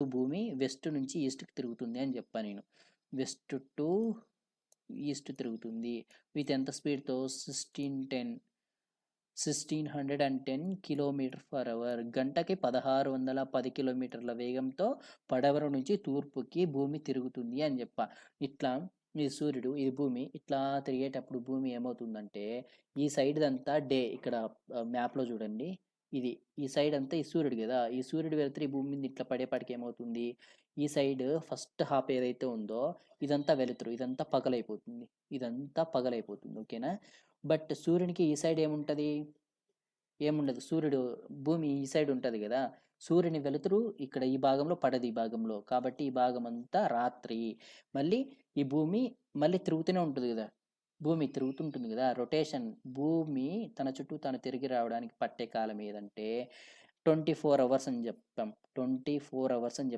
భూమి వెస్ట్ నుంచి ఈస్ట్‌కి తిరుగుతుంది అని చెప్పా నేను. వెస్ట్ టు ఈస్ట్ తిరుగుతుంది. విత్ ఎంత స్పీడ్‌తో 1610 కిలోమీటర్/అవర్, గంటకి 1610 కిలోమీటర్ల వేగంతో పడమర నుంచి తూర్పుకి భూమి తిరుగుతుంది అని చెప్పా. ఇట్లా ఈ సూర్యుడు, ఈ భూమి ఇట్లా తిరిగేటప్పుడు భూమి ఏమవుతుందంటే, ఈ సైడ్ అంతా డే, ఇక్కడ మ్యాప్లో చూడండి, ఇది ఈ సైడ్ అంతా ఈ సూర్యుడు కదా, ఈ సూర్యుడు వెళ్తే ఈ భూమి మీద ఇట్లా పడేపాటికి ఏమవుతుంది, ఈ సైడ్ ఫస్ట్ హాఫ్ ఏదైతే ఉందో ఇదంతా వెలుతురు, ఇదంతా పగలైపోతుంది, ఓకేనా. బట్ సూర్యునికి ఈ సైడ్ ఏముంటది, ఏముండదు. సూర్యుడు, భూమి ఈ సైడ్ ఉంటది కదా, సూర్యుని వెలుతురు ఇక్కడ ఈ భాగంలో పడదు, ఈ భాగంలో, కాబట్టి ఈ భాగం అంతా రాత్రి. మళ్ళీ ఈ భూమి మళ్ళీ తిరుగుతూనే ఉంటుంది కదా, భూమి తిరుగుతుంటుంది కదా, రొటేషన్. భూమి తన చుట్టూ తాను తిరిగి రావడానికి పట్టే కాలం ఏదంటే 24 అవర్స్ అని చెప్తాం. 24 అవర్స్ అని చెప్తాం.